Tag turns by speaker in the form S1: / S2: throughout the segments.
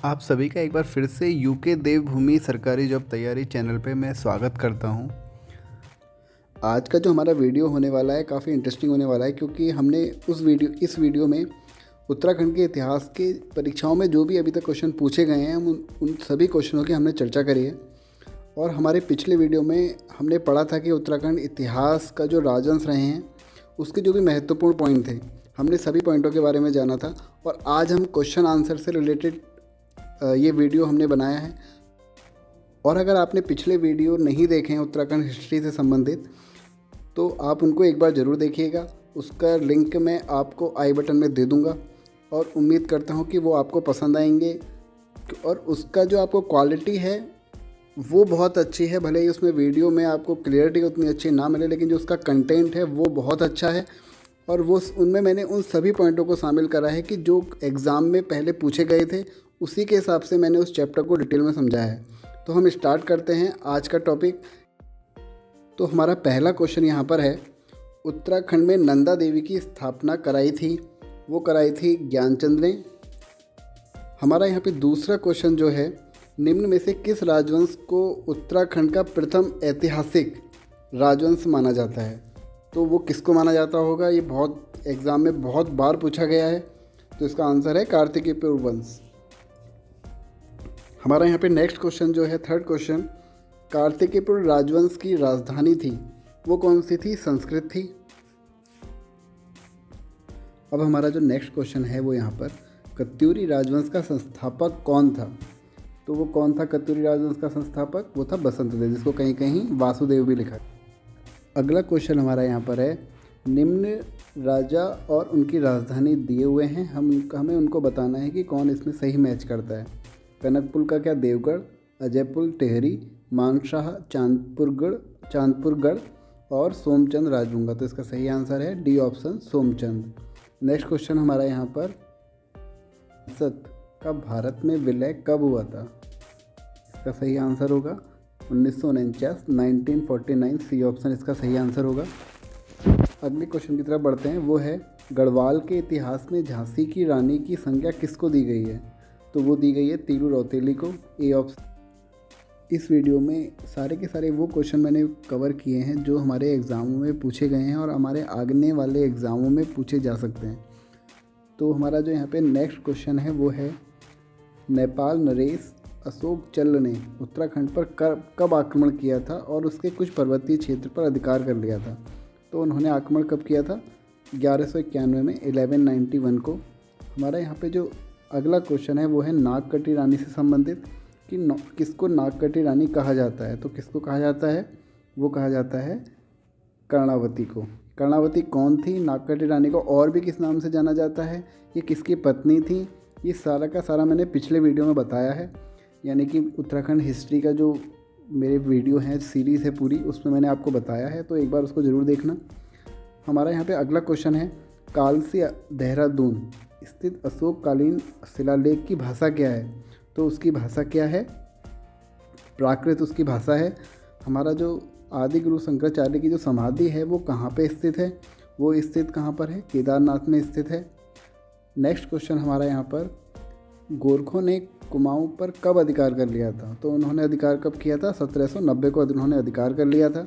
S1: आप सभी का एक बार फिर से यूके देवभूमि सरकारी जॉब तैयारी चैनल पे मैं स्वागत करता हूं। आज का जो हमारा वीडियो होने वाला है काफ़ी इंटरेस्टिंग होने वाला है, क्योंकि हमने इस वीडियो में उत्तराखंड के इतिहास के परीक्षाओं में जो भी अभी तक क्वेश्चन पूछे गए हैं उन सभी क्वेश्चनों की हमने चर्चा करी है। और हमारे पिछले वीडियो में हमने पढ़ा था कि उत्तराखंड इतिहास का जो राजवंश रहे हैं उसके जो भी महत्वपूर्ण पॉइंट थे, हमने सभी पॉइंटों के बारे में जाना था। और आज हम क्वेश्चन आंसर से रिलेटेड ये वीडियो हमने बनाया है। और अगर आपने पिछले वीडियो नहीं देखे हैं उत्तराखंड हिस्ट्री से संबंधित, तो आप उनको एक बार ज़रूर देखिएगा। उसका लिंक मैं आपको आई बटन में दे दूंगा और उम्मीद करता हूं कि वो आपको पसंद आएंगे। और उसका जो आपको क्वालिटी है वो बहुत अच्छी है। भले ही उसमें वीडियो में आपको क्लियरिटी उतनी अच्छी ना मिले, लेकिन जो उसका कंटेंट है वो बहुत अच्छा है। और वो उनमें मैंने उन सभी पॉइंटों को शामिल करा है कि जो एग्ज़ाम में पहले पूछे गए थे, उसी के हिसाब से मैंने उस चैप्टर को डिटेल में समझाया है। तो हम स्टार्ट करते हैं आज का टॉपिक। तो हमारा पहला क्वेश्चन यहाँ पर है, उत्तराखंड में नंदा देवी की स्थापना कराई थी, वो कराई थी ज्ञानचंद ने। हमारा यहाँ पे दूसरा क्वेश्चन जो है, निम्न में से किस राजवंश को उत्तराखंड का प्रथम ऐतिहासिक राजवंश माना जाता है? तो वो किसको माना जाता होगा? ये बहुत एग्ज़ाम में बहुत बार पूछा गया है। तो इसका आंसर है कार्तिकेय वंश। हमारा यहाँ पे नेक्स्ट क्वेश्चन जो है, थर्ड क्वेश्चन, कार्तिकेयपुर राजवंश की राजधानी थी, वो कौन सी थी? संस्कृत थी। अब हमारा जो नेक्स्ट क्वेश्चन है वो यहाँ पर, कत्यूरी राजवंश का संस्थापक कौन था? तो वो कौन था कत्यूरी राजवंश का संस्थापक? वो था बसंत देव, जिसको कहीं कहीं वासुदेव भी लिखा। अगला क्वेश्चन हमारा यहाँ पर है, निम्न राजा और उनकी राजधानी दिए हुए हैं, हमें उनको बताना है कि कौन इसमें सही मैच करता है। कनकपुर का क्या? देवगढ़, अजयपुर टेहरी, मानशाह चांदपुरगढ़ और सोमचंद राजूंगा। तो इसका सही आंसर है D option, Somchand. Next question हमारा यहाँ पर, संसद का भारत में विलय कब हुआ था? इसका सही आंसर होगा 1949, 1949, सी ऑप्शन इसका सही आंसर होगा। अगले क्वेश्चन की तरफ बढ़ते हैं, वो है, गढ़वाल के इतिहास में झांसी की रानी की संज्ञा किसको दी गई है? तो वो दी गई है तीलू रौतेली को, ए ऑप्शन। इस वीडियो में सारे के सारे वो क्वेश्चन मैंने कवर किए हैं जो हमारे एग्ज़ामों में पूछे गए हैं और हमारे आगने वाले एग्ज़ामों में पूछे जा सकते हैं। तो हमारा जो यहाँ पे नेक्स्ट क्वेश्चन है वो है, नेपाल नरेश अशोक चल्ल ने उत्तराखंड पर कब आक्रमण किया था और उसके कुछ पर्वतीय क्षेत्र पर अधिकार कर लिया था? तो उन्होंने आक्रमण कब किया था? 1191 में, 1191 को। हमारा यहाँ पे जो अगला क्वेश्चन है वो है नागकटी रानी से संबंधित, कि किसको नागकटी रानी कहा जाता है? तो किसको कहा जाता है? वो कहा जाता है कर्णावती को। कर्णावती कौन थी? नागकटी रानी को और भी किस नाम से जाना जाता है? ये किसकी पत्नी थी? ये सारा का सारा मैंने पिछले वीडियो में बताया है। यानी कि उत्तराखंड हिस्ट्री का जो मेरे वीडियो हैं, सीरीज़ है पूरी, उसमें मैंने आपको बताया है, तो एक बार उसको ज़रूर देखना। हमारा यहाँ पे अगला क्वेश्चन है, कालसी देहरादून स्थित अशोककालीन शिलालेख की भाषा क्या है? तो उसकी भाषा क्या है? प्राकृत उसकी भाषा है। हमारा जो आदि गुरु शंकराचार्य की जो समाधि है वो कहाँ पे स्थित है? वो स्थित कहाँ पर है? केदारनाथ में स्थित है। नेक्स्ट क्वेश्चन हमारा यहाँ पर, गोरखों ने कुमाऊं पर कब अधिकार कर लिया था? तो उन्होंने अधिकार कब किया था? 1790 को उन्होंने अधिकार कर लिया था।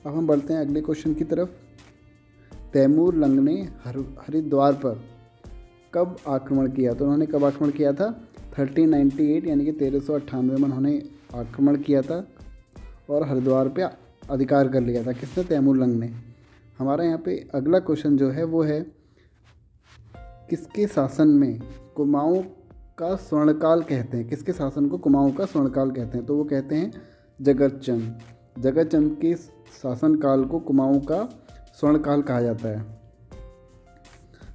S1: अब हम बढ़ते हैं अगले क्वेश्चन की तरफ। तैमूर लंग ने हरिद्वार पर कब आक्रमण किया? तो उन्होंने कब आक्रमण किया था? 1398 यानी कि 1398 में उन्होंने आक्रमण किया था और हरिद्वार पे अधिकार कर लिया था। किसने? तैमूर लंग ने। हमारा यहाँ पे अगला क्वेश्चन जो है वो है, किसके शासन में कुमाऊं का स्वर्णकाल कहते हैं? किसके शासन को कुमाऊं का स्वर्णकाल कहते हैं? तो वो कहते हैं जगतचंद के शासनकाल को कुमाऊं का स्वर्णकाल कहा जाता है।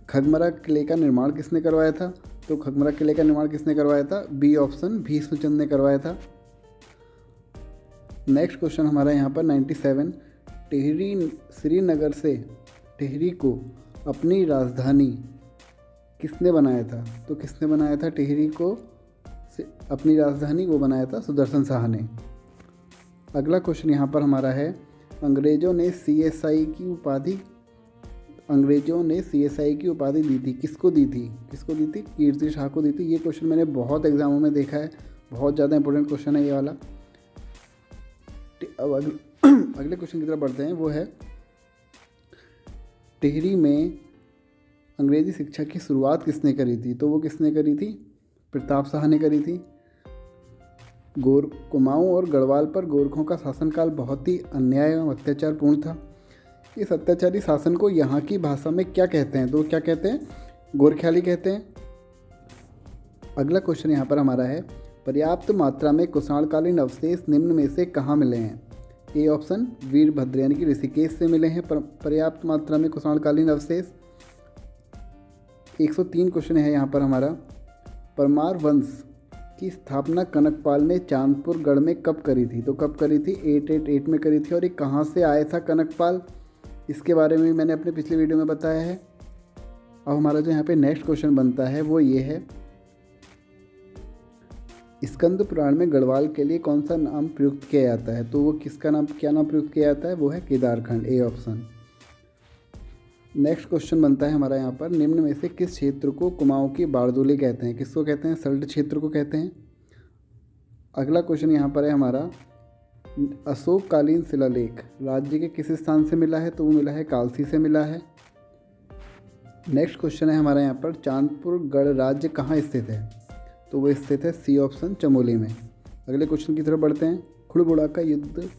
S1: खगमरा किले का निर्माण किसने करवाया था? तो खगमरा किले का निर्माण किसने करवाया था? बी ऑप्शन, भीष्मचंद ने करवाया था। नेक्स्ट क्वेश्चन हमारा यहाँ पर 97, टिहरी श्रीनगर से टिहरी को अपनी राजधानी किसने बनाया था? तो किसने बनाया था टिहरी को अपनी राजधानी? वो बनाया था सुदर्शन शाह ने। अगला क्वेश्चन यहाँ पर हमारा है, अंग्रेज़ों ने CSI की उपाधि अंग्रेजों ने CSI की उपाधि दी थी, किसको दी थी? कीर्ति शाह को दी थी। ये क्वेश्चन मैंने बहुत एग्जामों में देखा है, बहुत ज़्यादा इंपॉर्टेंट क्वेश्चन है ये वाला। अब अगले क्वेश्चन की तरफ बढ़ते हैं। वो है टिहरी में अंग्रेजी शिक्षा की शुरुआत किसने करी थी? तो वो किसने करी थी? प्रताप शाह ने करी थी। कुमाऊं और गढ़वाल पर गोरखों का शासनकाल बहुत ही अन्याय एवं अत्याचारपूर्ण था। इस अत्याचारी शासन को यहाँ की भाषा में क्या कहते हैं? तो क्या कहते हैं? गोरख्याली कहते हैं। अगला क्वेश्चन यहाँ पर हमारा है, पर्याप्त मात्रा में कुषाणकालीन अवशेष निम्न में से कहाँ मिले हैं? ए ऑप्शन वीरभद्र यानी कि ऋषिकेश से मिले हैं पर्याप्त मात्रा में कुषाणकालीन अवशेष। 103 क्वेश्चन है यहाँ पर हमारा। परमार वंश की स्थापना कनकपाल ने चांदपुर गढ़ में कब करी थी? तो कब करी थी? 888 में करी थी। और ये कहाँ से आया था कनकपाल? इसके बारे में मैंने अपने पिछले वीडियो में बताया है। अब हमारा जो यहाँ पे नेक्स्ट क्वेश्चन बनता है वो ये है, स्कंद पुराण में गढ़वाल के लिए कौन सा नाम प्रयुक्त किया जाता है? तो वो क्या नाम प्रयुक्त किया जाता है? वो है Kedarkhand, A option. Next question बनता है हमारा यहाँ पर, निम्न में से किस क्षेत्र को कुमाऊं की बारदोली कहते हैं? किसको कहते हैं? सल्ट क्षेत्र को कहते हैं। अगला क्वेश्चन यहाँ पर है हमारा, अशोककालीन शिलालेख राज्य के किस स्थान से मिला है? तो वो मिला है कालसी से मिला है। नेक्स्ट क्वेश्चन है हमारा यहाँ पर, चांदपुर गढ़ राज्य कहाँ स्थित है? तो वो स्थित है सी ऑप्शन चमोली में। अगले क्वेश्चन की तरफ बढ़ते हैं, खुड़बुड़ा का युद्ध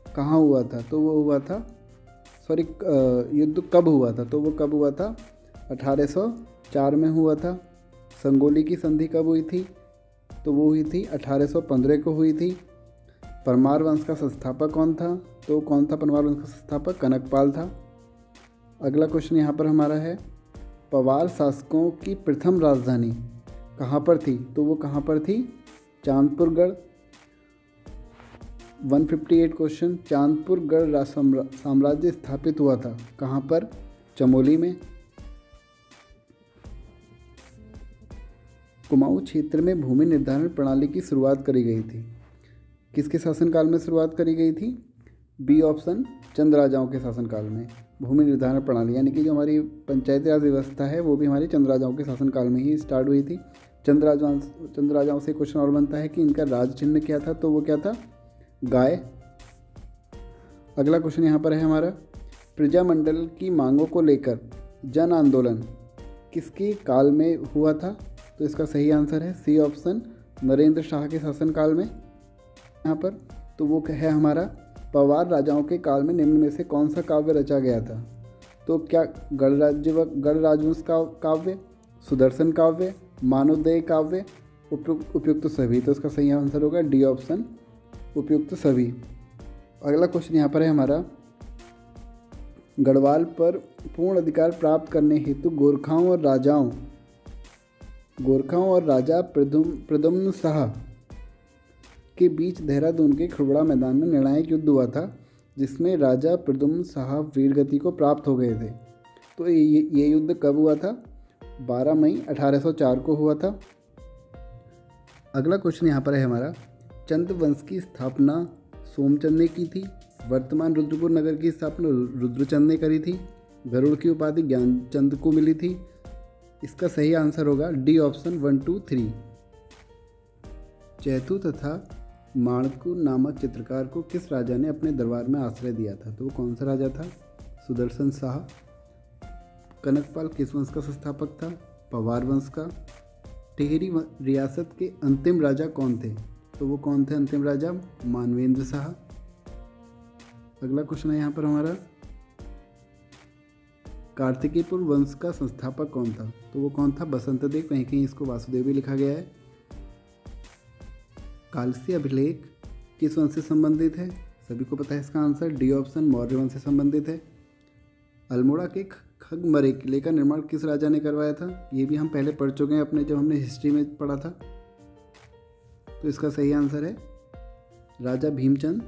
S1: कहाँ हुआ था? तो वो हुआ था युद्ध कब हुआ था? तो वो कब हुआ था? 1804 में हुआ था। संगोली की संधि कब हुई थी? तो वो हुई थी 1815 को हुई थी। परमार वंश का संस्थापक कौन था? तो कौन था परमार वंश का संस्थापक? कनकपाल था। अगला क्वेश्चन यहाँ पर हमारा है, पवार शासकों की प्रथम राजधानी कहाँ पर थी? तो वो कहाँ पर थी? चांदपुरगढ़। 158 क्वेश्चन, चांदपुरगढ़ साम्राज्य स्थापित हुआ था कहाँ पर? चमोली में। कुमाऊं क्षेत्र में भूमि निर्धारण प्रणाली की शुरुआत करी गई थी, किसके शासनकाल में शुरुआत करी गई थी? बी ऑप्शन चंद राजाओं के शासनकाल में। भूमि निर्धारण प्रणाली यानी कि जो हमारी पंचायती राज व्यवस्था है वो भी हमारी चंद राजाओं के शासनकाल में ही स्टार्ट हुई थी। चंद राजाओं से क्वेश्चन और बनता है कि इनका राज चिन्ह क्या था? तो वो क्या था? गाय। अगला क्वेश्चन यहाँ पर है हमारा, प्रजामंडल की मांगों को लेकर जन आंदोलन किसके काल में हुआ था? तो इसका सही आंसर है सी ऑप्शन नरेंद्र शाह के शासनकाल में। यहाँ पर तो वो है हमारा, पवार राजाओं के काल में निम्न में से कौन सा काव्य रचा गया था? तो क्या गढ़ राजवंश का काव्य, सुदर्शन काव्य, मानवदेय काव्य, उपयुक्त सभी? तो इसका सही आंसर होगा डी ऑप्शन उपयुक्त सभी। अगला क्वेश्चन यहाँ पर है हमारा, गढ़वाल पर पूर्ण अधिकार प्राप्त करने हेतु गोरखाओं और राजा प्रद्युम्न शाह के बीच देहरादून के खुड़बुड़ा मैदान में निर्णायक युद्ध हुआ था, जिसमें राजा प्रद्युम्न शाह वीरगति को प्राप्त हो गए थे। तो ये युद्ध कब हुआ था? 12 मई 1804 को हुआ था। अगला क्वेश्चन यहाँ पर है हमारा, चंद वंश की स्थापना सोमचंद ने की थी, वर्तमान रुद्रपुर नगर की स्थापना रुद्रचंद ने करी थी, गरुड़ की उपाधि ज्ञानचंद को मिली थी। इसका सही आंसर होगा डी ऑप्शन 1, 2, 3। चैतु तथा माणकू नामक चित्रकार को किस राजा ने अपने दरबार में आश्रय दिया था? तो वो कौन सा राजा था? सुदर्शन शाह। कनकपाल किस वंश का संस्थापक था? पवार वंश का। टिहरी रियासत के अंतिम राजा कौन थे? तो वो कौन थे अंतिम राजा? मानवेंद्र शाह। अगला क्वेश्चन है यहाँ पर हमारा, कार्तिकेयपुर वंश का संस्थापक कौन था? तो वो कौन था? बसंतदेव। कहीं कहीं इसको वासुदेव भी लिखा गया है। कालसी अभिलेख किस वंश से संबंधित है? सभी को पता है इसका आंसर डी ऑप्शन मौर्य वंश से संबंधित है। अल्मोड़ा के खगमरे किले का निर्माण किस राजा ने करवाया था? ये भी हम पहले पढ़ चुके हैं अपने जब हमने हिस्ट्री में पढ़ा था। तो इसका सही आंसर है राजा भीमचंद।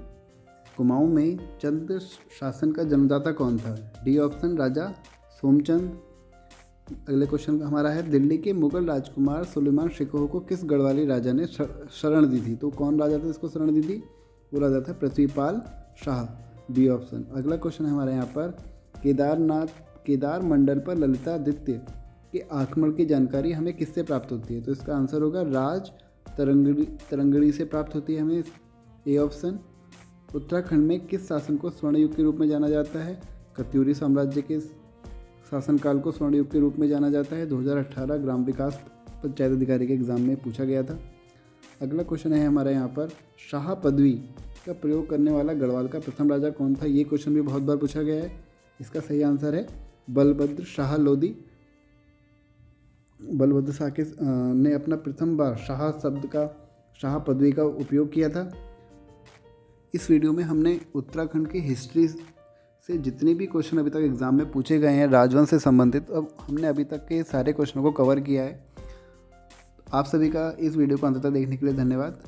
S1: कुमाऊं में चंद शासन का जन्मदाता कौन था? डी ऑप्शन राजा सोमचंद। अगले क्वेश्चन हमारा है, दिल्ली के मुगल राजकुमार सुलेमान शिकोह को किस गढ़वाली राजा ने शरण दी थी? तो कौन राजा था इसको शरण दी थी? वो राजा था पृथ्वीपाल शाह, बी ऑप्शन। अगला क्वेश्चन है हमारे यहाँ पर, केदारनाथ केदार मंडल पर ललितादित्य के आक्रमण की जानकारी हमें किससे प्राप्त होती है? तो इसका आंसर होगा राज तरंगड़ी से प्राप्त होती है हमें, ए ऑप्शन। उत्तराखंड में किस शासन को स्वर्ण युग के रूप में जाना जाता है? कत्यूरी साम्राज्य के शासनकाल को स्वर्ण युग के रूप में जाना जाता है। 2018 ग्राम विकास पंचायत अधिकारी के एग्जाम में पूछा गया था। अगला क्वेश्चन है हमारा यहाँ पर, शाह पदवी का प्रयोग करने वाला गढ़वाल का प्रथम राजा कौन था? ये क्वेश्चन भी बहुत बार पूछा गया है। इसका सही आंसर है बलभद्र शाह लोधी। बलभद्र शाह के ने अपना प्रथम बार शाह पदवी का उपयोग किया था। इस वीडियो में हमने उत्तराखंड की हिस्ट्री से जितने भी क्वेश्चन अभी तक एग्जाम में पूछे गए हैं राजवंश से संबंधित, अब हमने अभी तक के सारे क्वेश्चनों को कवर किया है। आप सभी का इस वीडियो को अंत तक देखने के लिए धन्यवाद।